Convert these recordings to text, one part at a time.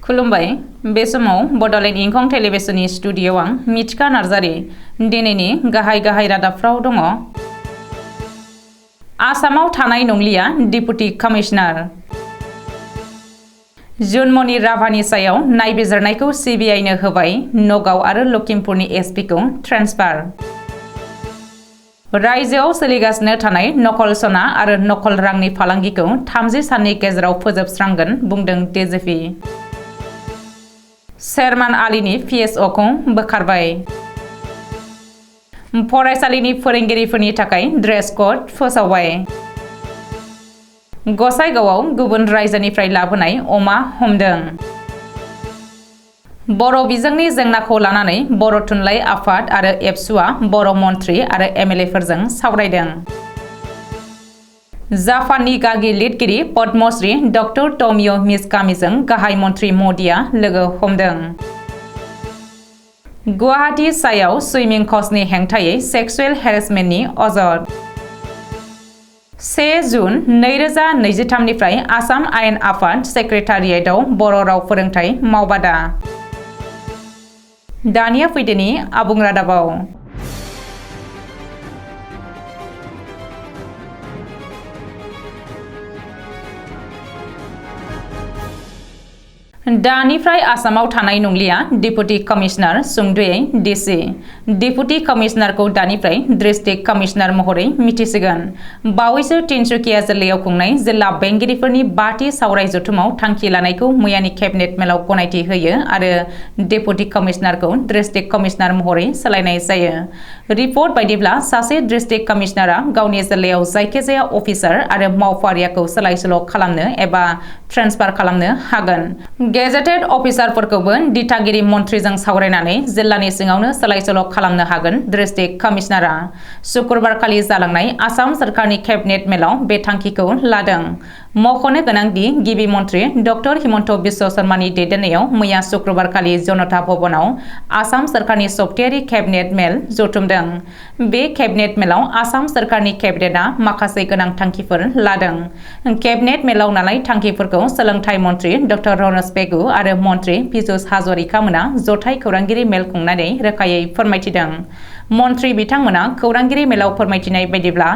खुलुमबाय बे समाव बडलेण्ड इंखं टेलिभिजननि स्टुडिय'आव आं मिथिका नार्जारी दिनैनि गाहाय रादाबफ्राव दङ। आसामाव थानाय नंलिया डिपुटि कमिशनार। जुनमनि राभानि सायाव नायबिजिरनायखौ सिबिआइनो होबाय नगाव आरो लखिमपुरनि एसपिखौ ट्रेन्सफार। रायजोआव सोलिगासिनो थानाय नकल सना आरो नकल रांनि फालांगिखौ 30 साननि गेजेराव फोजोबस्रांगोन बुंदों डिजिपि। शेरमान आलीनि पिएसअखौ बोखारबाय। फरायसालिनि फोरोंगिरिफोरनि थाखाय ड्रेस क'ड फोसावबाय। गसाइगावआव गुबुन रायजोनिफ्राय लाबोनाय अमा हमदों। बर' बिजोंनि जेंनाखौ लानानै बर' थुनलाइ आफाद आरो एबसुआ बर' मन्थ्रि आरो एमएलएफोरजों सावरायदों। जापाननि गागि लिरगिरि पद्मश्री डक्टर टमिय' मिजकामिजों गाहाय मन्थ्रि मदिआ लोगो हमदों। गुवाहाटी सायाव सुइमिं क'चनि हेंथायै सेक्सुवेल हेरेसमेन्टनि अजद। 1 जुन 2023 निफ्राय आसाम आयेन आफाद सेक्रेटारियेटआव बर' राव फोरोंथाय मावबादा। दानिया फैदोनि आबुं रादाबाव। दानिफ्राय आसामाव थानाय नंलिया डिपुटि कमिशनार सुंद'यै डिसि। डिपुटि कमिशनारखौ दानिफ्राय डिस्ट्रिक्ट कमिशनार महरै मिथिसिगोन। बावैसो तिनसुकिया जिल्लायाव खुंनाय जिल्ला बेंगिरिफोरनि 5थि सावराय जथुमाव थांखि लानायखौ मैयानि केबिनेट मेलाव गनायथि होयो आरो डिपुटि कमिशनारखौ डिस्ट्रिक्ट कमिशनार महरै सोलायनाय जायो। रिपर्ट बायदिब्ला सासे डिस्ट्रिक्ट कमिशनारा गावनि जिल्लायाव जायखिजाया अफिसार आरो मावफारियाखौ सोलाय-सोल' खालामनो एबा ट्रेन्सफार खालामनो हागोन। गेजेटेड अफिसारफोरखौबो दिथागिरि मन्थ्रिजों सावरायनानै जिल्लानि सिङावनो सोलाय-सोल' खालामनो हागोन डिस्ट्रिक्ट कमिशनारा। शुक्रबारखालि जालांनाय आसाम सोरखारनि केबिनेट मेलाव बे थांखिखौ लादों। मख'नो गोनांदि गिबि मन्थ्रि डक्टर हिमन्त बिश्व शर्मानि दैदेननायाव मैया शुक्रबारखालि जनता भवनाव आसाम सोरखारनि सप्तायारि केबिनेट मेल जथुमदों। बे केबिनेट मेलाव आसाम सोरखारनि केबिनेटआ माखासे गोनां थांखिफोर लादों। केबिनेट मेलाव लानाय थांखिफोरखौ सोलोंथाइ मन्थ्रि डक्टर रनज पेगु आरो मन्थ्रि पीयूष हाजरिका मोना जथाय खौरांगिरि मेल खुंनानै रोखायै फोरमायथिदों। मन्थ्रि बिथांमोना खौरांगिरि मेलाव फोरमायथिनाय बायदिब्ला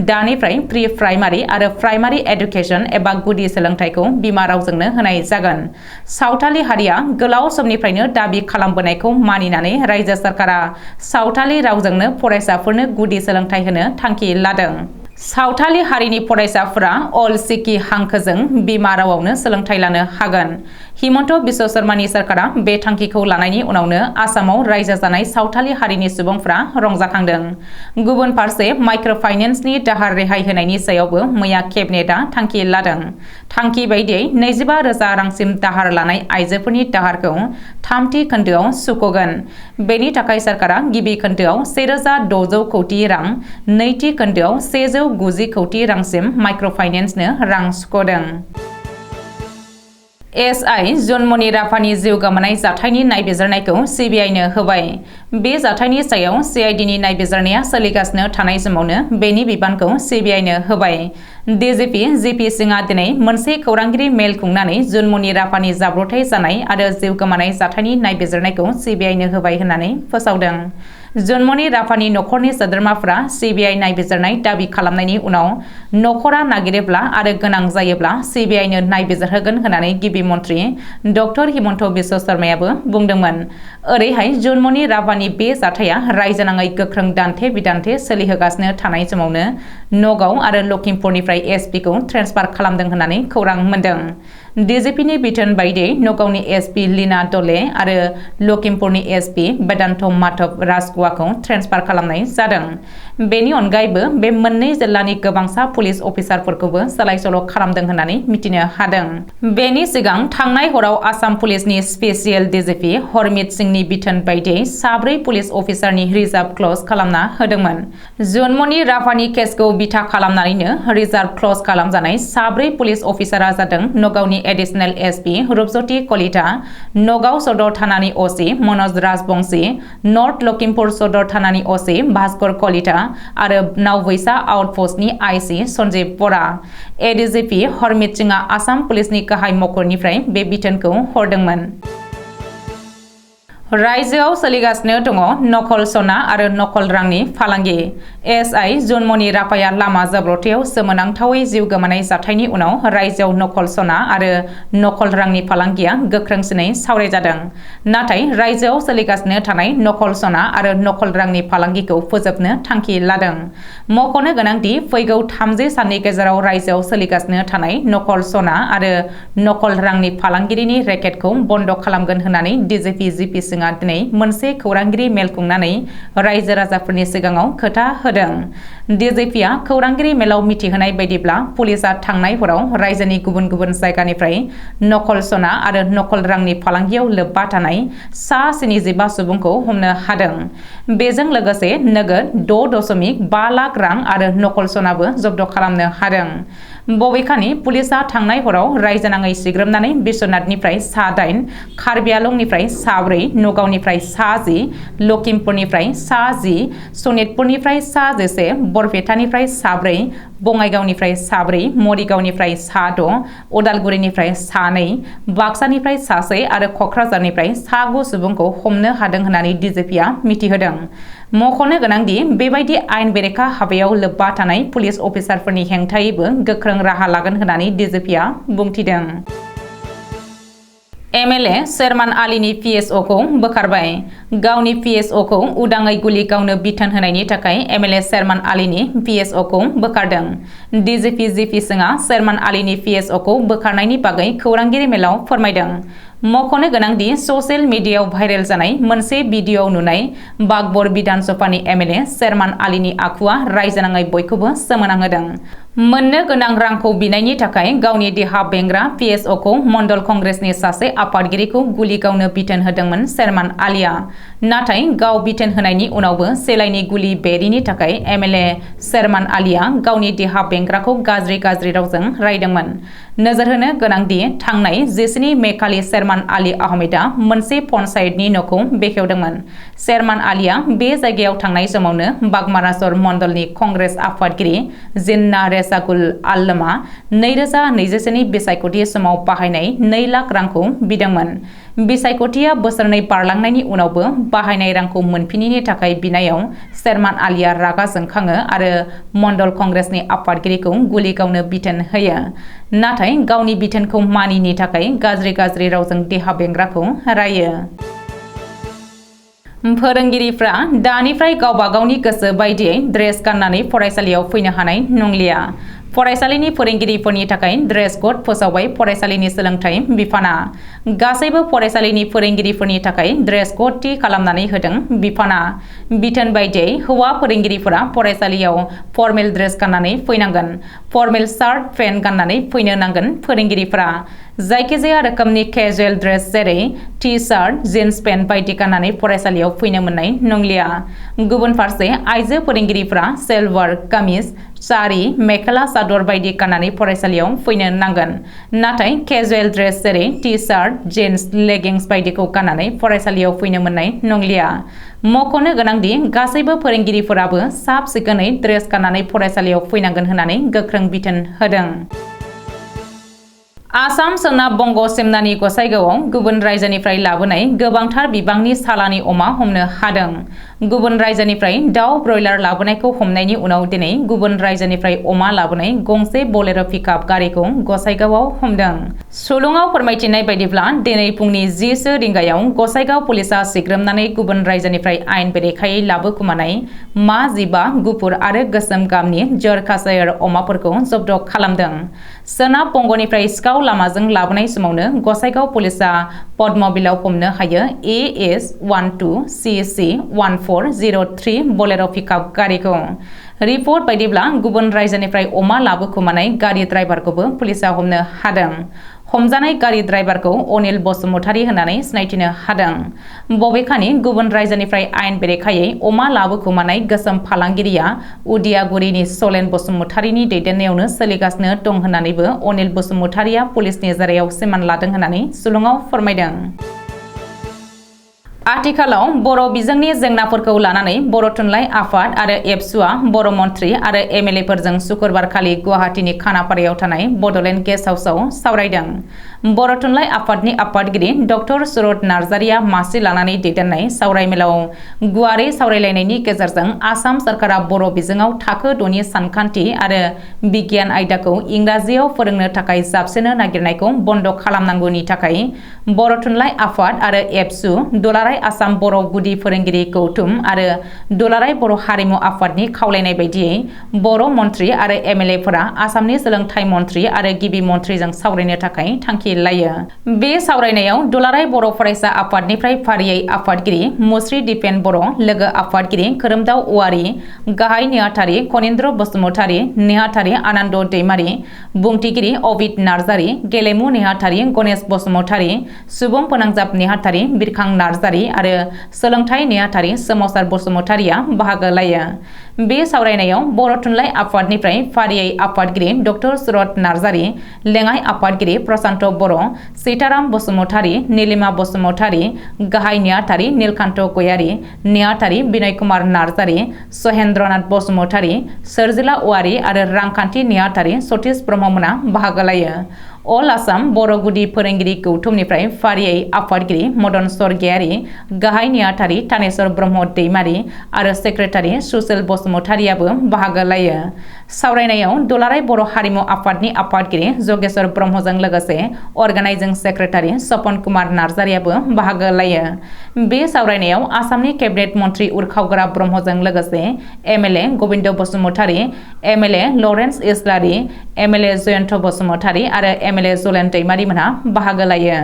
दानिफ्राय प्रि प्राइमारि आरो प्राइमारि एडुकेशन एबा गुदि सोलोंथाइखौ बिमा रावजोंनो होनाय जागोन। सावथाली हारिया गोलाव समनिफ्रायनो दाबि खालामबोनायखौ मानिनानै रायजो सरकारा सावथाली रावजोंनो फरायसाफोरनो गुदि सोलोंथाइ होनो थांखि लादों। सावथाली हारिनि फरायसाफोरा अल चिकी हांखोजों बिमा रावावनो सोलोंथाइ लानो हागोन। हिमन्त बिश्व शर्मानि सरकारा बे थांखिखौ लानायनि उनावनो आसामाव रायजो जानाय सावथाली हारिनि सुबुंफ्रा रंजाखांदों। गुबुन फारसे माइक्र' फाइनेन्सनि दाहार रेहाय होनायनि सायावबो मैया केबिनेटआ थांखि लादों। थांखि बायदियै 25,000 रांसिम दाहार लानाय आइजोफोरनि दाहारखौ 3थि खोन्दोआव सुख'गोन। बेनि थाखाय सरकारा गिबि खोन्दोआव 1,600 कौटि रां, नैथि खोन्दोआव 190 कौटि रांसिम माइक्र' फाइनेन्सनो रां सुख'दों। एसआइ जुनमनि राभानि जिउ गोमानाय जाथायनि नायबिजिरनायखौ सिबिआइनो होबाय। बे जाथायनि सायाव सिआइडिनि नायबिजिरनाया सोलिगासिनो थानाय समावनो बेनि बिबानखौ सिबिआइनो होबाय। डिजिपि जिपि सिंहआ दिनै मोनसे खौरांगिरि मेल खुंनानै जुनमनि राभानि जाब्रबथाय जानाय आरो जिउ गोमानाय जाथायनि नायबिजिरनायखौ सिबिआइनो होबाय होननानै फोसावदों। जुनमनि राभानि नखरनि सोद्रोमाफोरा सिबिआइ नायबिजिरनाय दाबि खालामनायनि उनाव नखरा नागिरोब्ला आरो गोनां जायोब्ला सिबिआइनो नायबिजिरहोगोन होननानै गिबि मन्थ्रि डक्टर हिमन्त बिश्व शर्मायाबो बुंदोंमोन। ओरैहाय जुनमनि राभानि बे जाथाया रायजोनाङै गोख्रों दान्थे-बिदान्थे सोलिहोगासिनो थानाय समावनो नगाव आरो लखिमपुरनिफ्राय एसपिखौ ट्रेन्सफार खालामदों होननानै खौरां मोन्दों। डिजिपिनि बिथोन बायदियै नगावनि एसपि लीना दले आरो लखिमपुरनि एसपि वेदान्त माधव राजगुवाखौ ट्रेन्सफार खालामनाय जादों। बेनि अनगायैबो बे मोननै जिल्लानि गोबांसा पुलिस अफिसारफोरखौबो सोलाय-सोल' खालामदों होननानै मिथिनो हादों। बेनि सिगां थांनाय हराव आसाम पुलिसनि स्पेसियेल डिजिपि हरमित सिंहनि बिथोन बायदियै 4 पुलिस अफिसारनि रिजार्भ क्लज खालामना होदोंमोन। जुनमनि राभानि केसखौ बिथा खालामनानैनो रिजार्भ क्लज खालामजानाय 4 पुलिस अफिसारा जादों नगावनि एडिशनेल एसपी रूपज्योति कलिता नगाव सदर थानानि ओसि मनोज राजबंशी नर्थ लखिमपुर सदर थानानि ओसि भास्कर कलिता आरो नावबैसा आउटपोस्टनि आईसी सन्जीव बरा एडीजीपी हरमित सिंह आसाम पुलिसनि गाहाय मखरनिफ्राय बे बिथोनखौ हरदोंमोन। रायजोआव सोलिगासिनो दङ नकल सना आरो नकल रांनि फालांगि। एसआई जुनमनि राफाया लामा जाब्रबथायाव सोमोनांथावै जिउ गोमानाय जाथायनि उनाव रायजोआव नकल सना आरो नकल रांनि फालांगिया गोख्रोंसिनै सावरायजादों। नाथाय रायजोआव सोलिगासिनो थानाय नकल सना आरो नकल रांनि फालांगिखौ फोजोबनो थांखि लादों। मख'नो गोनांदि फैगौ 30 साननि गेजेराव रायजोआव सोलिगासिनो थानाय नकल सना आरो नकल रांनि फालांगिरिनि रेकेटखौ बन्द खालामगोन होननानै डीजीपी जीपी सिंह दिनै मोनसे खौरांगिरि मेल खुंनानै रायजो राजाफोरनि सिगाङाव खोथा होदों। डीजीपीआ खौरांगिरि मेलाव मिथिहोनाय बायदिब्ला पुलिसआ थांनाय हराव रायजोनि गुबुन गुबुन जायगानिफ्राय नकल सना आरो नकल रांनि फालांगियाव लोब्बा थानाय सा 75 सुबुंखौ हमनो हादों। बेजों लोगोसे नोगोद 6.5 लाख रां आरो नकल सनाबो जब्द खालामनो हादों। बबेखानि पुलिसआ थांनाय हराव रायजोनाङै सिग्रोमनानै बिश्वनाथनिफ्राय सा 8, कार्बि आंलंनिफ्राय सा 4, नगावनिफ्राय सा 10, लखिमपुरनिफ्राय सा 10, सनितपुरनिफ्राय सा 11, बरपेटानिफ्राय सा 4, बङाइगावनिफ्राय सा 4, मरिगावनिफ्राय सा 6, उदालगुरिनिफ्राय सा 2, बाक्सानिफ्राय सा 1 आरो कक्राझारनिफ्राय सा 9 सुबुंखौ हमनो हादों होननानै डीजीपीआ मिथिहोदों। मख'नो गोनांदि बेबायदि आयेन बेरेखा हाबायाव लोब्बा थानाय पुलिस अफिसारफोरनि हेंथायैबो गोख्रों राहा लागोन होननानै डीजीपीआ बुंथिदों। MLA Sherman आलीनि पिएसअखौ बोखारबाय। गावनि पिएसअखौ उदाङै गुलि गावनो बिथोन होनायनि थाखाय एमएलए शेरमान आलीनि पिएसअखौ बोखारदों। डीजीपी जीपी सिंहआ शेरमान आलीनि पिएसअखौ बोखारनायनि बागै खौरांगिरि मेलाव फोरमायदों। मख'नो गोनांदि ससियेल मिडियायाव भाइरेल जानाय मोनसे भिडिअ'आव नुनाय बागबर विधान सभानि एमएलए शेरमान आलीनि आखुआ रायजोनाङै बयखौबो सोमोनांहोदों। मोननो गोनां रांखौ बिनायनि थाखाय गावनि देहा बेंग्रा पिएसअखौ मण्डल कंग्रेसनि सासे आफादगिरिखौ गुलि गावनो बिथोन होदोंमोन शेरमान आलीआ। नाथाय गाव बिथोन होनायनि उनावबो सेलाइनि गुलि बेरिनि थाखाय एमएलए शेरमान आलीआ गावनि देहा बेंग्राखौ गाज्रि रावजों रायदोंमोन। नोजोर होनो गोनांदि थांनाय 17 मे खालि शेरमान आली आहमेदआ मोनसे पन्चायतनि न'खौ बेखेवदोंमोन। शेरमान आलीआ बे जायगायाव थांनाय समावनो बागमारासर मण्डलनि कंग्रेस आफादगिरि जिन्ना रेजाकुल आल्लमा 2021नि बिसायख'थि समाव बाहायनाय 2 लाख रांखौ बिदोंमोन। बिसायख'थिया बोसोरनै बारलांनायनि उनावबो बाहायनाय रांखौ मोनफिनिनि थाखाय बिनायाव शेरमान आलीआ रागा जोंखाङो आरो मण्डल कंग्रेसनि आफादगिरिखौ गुलि गावनो बिथोन होयो। नाथाय गावनि बिथोनखौ मानिनि थाखाय गाज्रि रावजों देहा बेंग्राखौ रायो। फोरोंगिरिफ्रा दानिफ्राय गावबा गावनि गोसो बायदियै ड्रेस गाननानै फरायसालियाव फैनो हानाय नंलिया। फरायसालिनि फोरोंगिरिफोरनि थाखाय ड्रेस क'ड फोसावबाय फरायसालिनि सोलोंथाइ बिफाना। गासैबो फरायसालिनि फोरोंगिरिफोरनि थाखाय ड्रेस क'ड थि खालामनानै होदों बिफाना। बिथोन बायदियै हौवा फोरोंगिरिफोरा फरायसालियाव फर्मेल ड्रेस गाननानै फैनांगोन। फर्मेल शार्ट पेन्ट गाननानै फैनो नांगोन फोरोंगिरिफोरा। जायखिजाया रोखोमनि केजुएल ड्रेस जेरै टि-शार्ट, जिन्स पेन्ट बायदि गाननानै फरायसालियाव फैनो मोननाय नंलिया। गुबुन फारसे आइजो फोरोंगिरिफोरा सेलवार कामिज, सारि, मेखेला चादर बायदि गाननानै फरायसालियाव फैनो नांगोन। नाथाय केजुएल ड्रेस जेरै टि-शार्ट, जिन्स, लेगिंस बायदिखौ गाननानै फरायसालियाव फैनो मोननाय नंलिया। मख'नो गोनांदि गासैबो फोरोंगिरिफोराबो साब सिखोनै ड्रेस गाननानै फरायसालियाव फैनांगोन होननानै गोख्रों बिथोन होदों। आसाम सोनाब बंग सिमनानि गसाइगावआव गुबुन रायजोनिफ्राय लाबोनाय गोबांथार बिबांनि सालानि अमा हमनो हादों। गुबुन रायजोनिफ्राय दाउ ब्रयलार लाबोनायखौ हमनायनि उनाव दिनै गुबुन रायजोनिफ्राय अमा लाबोनाय गंसे बोलेरो पिकआप गारिखौ गसाइगावआव हमदों। सुलुङाव फोरमायथिनाय बायदिब्ला दिनै फुंनि 10 रिंगायाव गसाइगाव पुलिसआ सिग्रोमनानै गुबुन रायजोनिफ्राय आयेन बेरेखायै लाबोखुमानाय मा 15 गुफुर आरो गोसोम गाबनि जरखासायर अमाफोरखौ जब्द खालामदों। सोनाब बंगनिफ्राय सिखाव लामाजों लाबोनाय समावनो गसाइगाव पुलिसआ पद्मबिलाव हमनो हायो AS12CC1403 बोलेरो पिकआप गारिखौ। रिपर्ट बायदिब्ला गुबुन रायजोनिफ्राय अमा लाबोखुमानाय गारि ड्राइभारखौबो पुलिसआ हमनो हादों। हमजानाय गारि ड्राइभारखौ अनिल बसुमतारी होननानै सिनायथिनो हादों। बबेखानि गुबुन रायजोनिफ्राय आयेन बेरेखायै अमा लाबोखुमानाय गोसोम फालांगिरिया उदियागुरिनि सलेन बसुमतारीनि दैदेननायावनो सोलिगासिनो दं होननानैबो अनिल बसुमतारीया पुलिसनि जेरायाव सिमान लादों होननानै सुलुङाव फोरमायदों। आथिखालाव बर' बिजोंनि जेंनाफोरखौ लानानै बर' थुनलाइ आफाद आरो एबसुआ बर' मन्थ्रि आरो एमएलएफोरजों शुक्रबारखालि गुवाहाटीनि खानापारायाव थानाय बड'लेण्ड गेस्ट हाउसआव सावरायदों। बर' थुनलाइ आफादनि आफादगिरि डक्टर सुरत नार्जारिया मासि लानानै दैदेननाय सावरायमेलाव गुवारै सावरायलायनायनि गेजेरजों आसाम सरकारा बर' बिजोङाव थाखो 6नि सानखान्थि आरो बिगियान आयदाखौ इंराजियाव फोरोंनो थाखाय जाबसिनो नागिरनायखौ बन्द खालामनांगौनि थाखाय बर' थुनलाइ आफाद आरो एबसु दुलाराय आसाम बर' गुदि फोरोंगिरि गौथुम आरो दुलाराय बर' हारिमु आफादनि खावलायनाय बायदियै बर' मन्थ्रि आरो एमएलएफोरा आसामनि सोलोंथाइ मन्थ्रि आरो गिबि मन्थ्रिजों सावरायनो थाखाय थांखि लायो। बे सावरायनायाव दुलाराय बर' फरायसा आफादनिफ्राय फारियै आफादगिरि मुस्रि दिपेन बर', लोगो आफादगिरि खोरोमदाव औवारी, गाहाय नेहाथारि खनीन्द्र बसुमतारी, नेहाथारि आनन्द दैमारी, बुंथिगिरि अबिद नार्जारी, गेलेमु नेहाथारि गणेश बसुमतारी, सुबुं फोनांजाब नेहाथारि बिरखां नार्जारी आरो सोलोंथाइ नेहाथारि सोमावसार बसुमतारीया बाहागो लायो। बे सावरायनायाव बर' थुनलाइ आफादनिफ्राय फारियै आफादगिरि डक्टर सुरत नार्जारी, लेङाइ आफादगिरि प्रशान्त बर', सीताराम बसुमतारी, नीलिमा बसुमतारी, गाहाय नेहाथारि नीलकान्त गयारी, नेहाथारि बिनय कुमार नार्जारी, सहेन्द्रनाथ बसुमतारी, सोरजिला औवारी आरो रांखान्थि नेहाथारि सतीश ब्रह्ममोना बाहागो लायो। अल आसाम बर' गुदि फोरोंगिरि गौथुमनिफ्राय फारियै आफादगिरि मदन स्वर्गियारी, गाहाय नेहाथारि थानेश्वर ब्रह्म दैमारी आरो सेक्रेटारि सुशील बसुमतारीयाबो बाहागो लायो। सावरायनायाव दुलाराय बर' हारिमु आफादनि आफादगिरि जगेश्वर ब्रह्मजों लोगोसे अर्गानाइजिं सेक्रेटारि सपन कुमार नार्जारियाबो बाहागो लायो। बे सावरायनायाव आसामनि केबिनेट मन्थ्रि उरखावगोरा ब्रह्मजों लोगोसे MLA Gobinda Basumatary, MLA Lawrence Islary, MLA Jayanta Basumatary आरो एमएलए जलेन दैमारी मोनहा बाहागो लायो।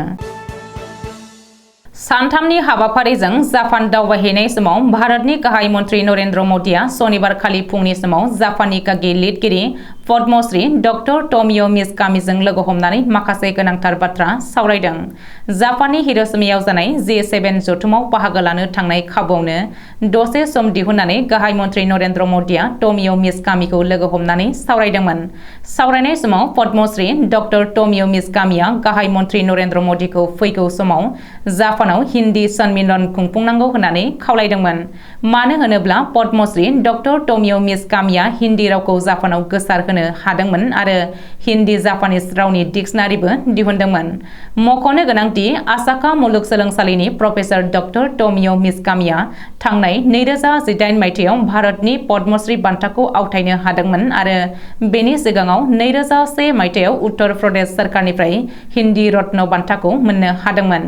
सानथामनि हाबाफारिजों जापान दावबायहैनाय समाव भारतनि गाहाय मन्थ्रि नरेन्द्र मदिया सनिबारखालि फुंनि समाव जापाननि गागि लिरगिरि पद्मश्री डक्टर टमियो मिजकामीजों लोगो हमनानै माखासे गोनांथार बाथ्रा सावरायदों। जापाननि हिर'शिमायाव जानाय G7 जथुमाव बाहागो लानो थांनाय खाबुआवनो दसे सम दिहुननानै गाहाय मन्थ्रि नरेन्द्र मदिया टमियो मिजकामीखौ लोगो हमनानै सावरायदोंमोन। सावरायनाय समाव पद्मश्री डक्टर टमियो मिजकामीया गाहाय मन्थ्रि नरेन्द्र मदिखौ फैगौ समाव जापानाव हिन्दी सन्मिलन खुंफुंनांगौ होननानै खावलायदोंमोन। मानो होनोब्ला पद्मश्री डक्टर टमियो मिजकामीया हिन्दी रावखौ जापानाव गोसारहोनो हादोंमोन आरो हिन्दी जापानिज रावनि डिक्सनारिबो दिहुनदोंमोन। मख'नो गोनांदि आसाका मुलुगसोलोंसालिनि प्रफेसर डक्टर टमियो मिजकामीया थांनाय 2018 मायथाइयाव भारतनि पद्मश्री बान्थाखौ आवथायनो हादोंमोन आरो बेनि सिगाङाव 2001 मायथाइयाव उत्तर प्रदेश सरकारनिफ्राय हिन्दी रत्न बान्थाखौ मोननो हादोंमोन।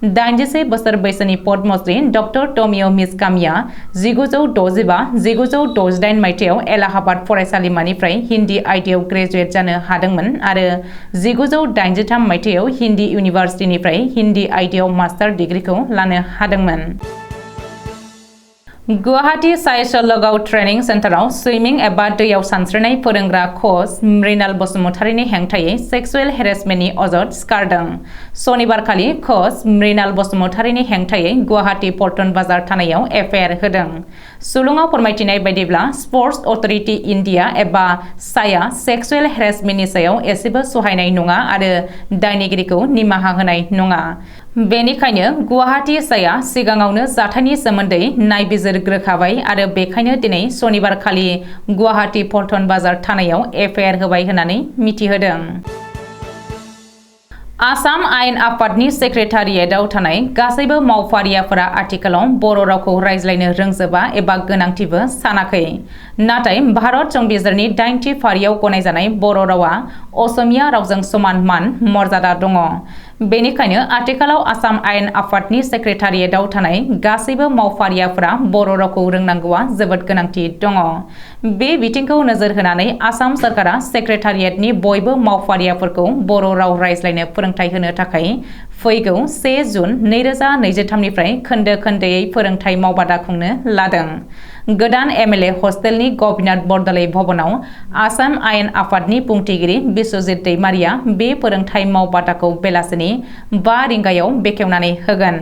81 बोसोर बैसोनि पद्मश्री डक्टर टमियो मिजकामीया 1965-1968 मायथाइयाव एलाहाबाद फरायसालिमानिफ्राय हिन्दी आयदायाव ग्रेजुवेट जानो हादोंमोन आरो 1983 मायथाइयाव हिन्दी इउनिभार्सिटिनिफ्राय हिन्दी आयदायाव मास्टार डिग्रीखौ लानो हादोंमोन। गुवाहाटी साइस लगाव ट्रेनिं सेन्टाराव सुइमिं एबा दैयाव सानस्रिनाय फोरोंग्रा कच मृणाल बसुमतारीनि हेंथायै सेक्सुएल हेरेसमेन्टनि अजद सिखारदों। सनिबारखालि कच मृणाल बसुमतारीनि हेंथायै गुवाहाटी पल्टन बाजार थानायाव एफआइआर होदों। सुलुङाव फोरमायथिनाय बायदिब्ला स्पर्ट्स अथरिटी इन्डिया एबा साया सेक्सुएल हेरेसमेन्टनि सायाव एसेबो सहायनाय नङा आरो दायनिगिरिखौ निमाहा होनाय नङा। बेनिखायनो गुवाहाटी साया सिगाङावनो जाथायनि सोमोन्दै नायबिजिरग्रोखाबाय आरो बेखायनो दिनै सनिबारखालि गुवाहाटी पल्टन बाजार थानायाव एफआइआर होबाय होननानै मिथिहोदों। आसाम आयेन आफादनि सेक्रेटारियेटआव थानाय गासैबो मावफारियाफोरा आथिखालाव बर' रावखौ रायज्लायनो रोंजोबा एबा गोनांथिबो सानाखै। नाथाय भारत संबिजिरनि 8थि फारियाव गनायजानाय बर' रावा असमिया रावजों समान मान मर्यादा दङ। बेनिखायनो आथिखालाव आसाम आयेन आफादनि सेक्रेटारियेटआव थानाय गासैबो मावफारियाफोरा बर' रावखौ रोंनांगौआ जोबोद गोनांथि दङ। बे बिथिंखौ नोजोर होनानै आसाम सरकारा सेक्रेटारियेटनि बयबो मावफारियाफोरखौ बर' राव रायज्लायनो फोरोंथाय होनो थाखाय फैगौ 1 जुन 2023 निफ्राय खोन्दो खोन्दोयै फोरोंथाय मावबादा खुंनो लादों। गोदान MLA हस्टेलनि गभर्नर बरदलै भवनाव आसाम आयेन आफादनि बुंथिगिरि बिश्वजित दैमारिया बे फोरोंथाय मावबादाखौ बेलासिनि 5 रिंगायाव बेखेवनानै होगोन।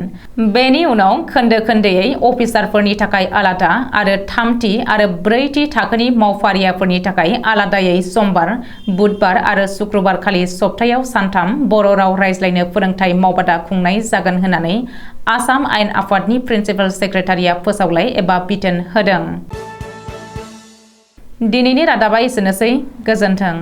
बेनि उनाव खोन्दो खोन्दोयै अफिसारफोरनि थाखाय आलादा आरो 3थि आरो 4थि थाखोनि मावफारियाफोरनि थाखाय आलादायै समबार, बुधबार आरो शुक्रबार खालि सप्तायाव सानथाम बर' राव रायज्लायनो फोरोंथाय मावबादा खुंनाय जागोन होननानै आसाम आयेन आफादनि प्रिन्सिपाल सेक्रेटारिया फोसावलाय एबा बिथोन होदों। दिनैनि रादाबा एसेनोसै। गोजोन्थों।